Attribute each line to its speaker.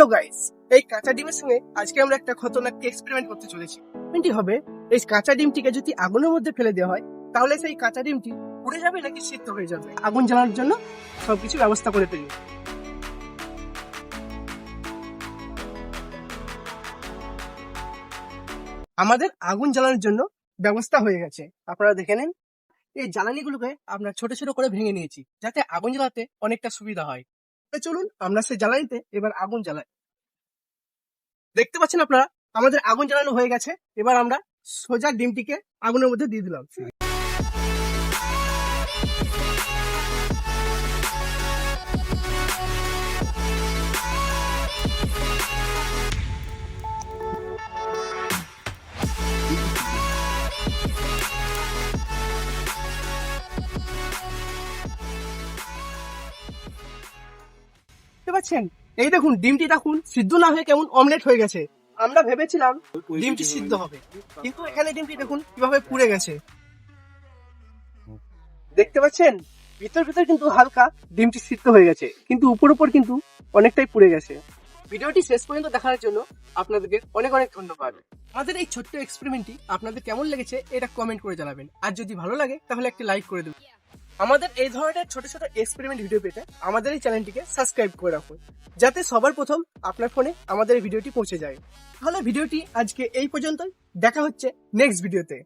Speaker 1: Hello guys, এই কাঁচা ডিমের সঙ্গে আজকে আমরা একটা খতরনাক এক্সপেরিমেন্ট করতে চলেছি। এক্সপেরিমেন্টটি হবে, এই কাঁচা ডিমটিকে যদি আগুনের মধ্যে ফেলে দেওয়া হয় তাহলে সেই কাঁচা ডিমটি পুড়ে যাবে নাকি সিদ্ধ হয়ে যাবে। আগুন জ্বালানোর জন্য সবকিছু ব্যবস্থা করে ফেলি। আমাদের আগুন জ্বালানোর জন্য ব্যবস্থা হয়ে গেছে, আপনারা দেখে নেন। এই জ্বালানিগুলোকে আমরা ছোট ছোট করে ভেঙে নিয়েছি যাতে আগুন জ্বালাতে অনেকটা সুবিধা হয়। তো চলুন আমরা সেই জ্বালানিতে এবার আগুন জ্বালাই। দেখতে পাচ্ছেন আপনারা, আমাদের আগুন জ্বালানো হয়ে গেছে। এবার আমরা সোজা ডিমটিকে আগুনের মধ্যে দিয়ে দিলাম। দেখতে পাচ্ছেন, এই দেখুন ডিমটি দেখুন সিদ্ধ না হয়ে কেমন অমলেট হয়ে গেছে। আমরা ভেবেছিলাম ডিমটি সিদ্ধ হবে, কিন্তু এখানে ডিমটি দেখুন কিভাবে পুড়ে গেছে। দেখতে পাচ্ছেন ভিতর ভিতর কিন্তু হালকা ডিমটি সিদ্ধ হয়ে গেছে, কিন্তু উপর উপর কিন্তু অনেকটাই পুড়ে গেছে। ভিডিওটি শেষ পর্যন্ত দেখার জন্য আপনাদেরকে অনেক অনেক ধন্যবাদ। আমাদের এই ছোট্ট এক্সপেরিমেন্টটি আপনাদের কেমন লেগেছে এটা কমেন্ট করে জানাবেন, আর যদি ভালো লাগে তাহলে একটা লাইক করে দেবেন। আমাদের এই ধরনের ছোট ছোট এক্সপেরিমেন্ট ভিডিও পেতে আমাদের এই চ্যানেলটিকে সাবস্ক্রাইব করে রাখুন, যাতে সবার প্রথম আপনার ফোনে আমাদের এই ভিডিওটি পৌঁছে যায়। তাহলে ভিডিওটি আজকে এই পর্যন্তই, দেখা হচ্ছে নেক্সট ভিডিওতে।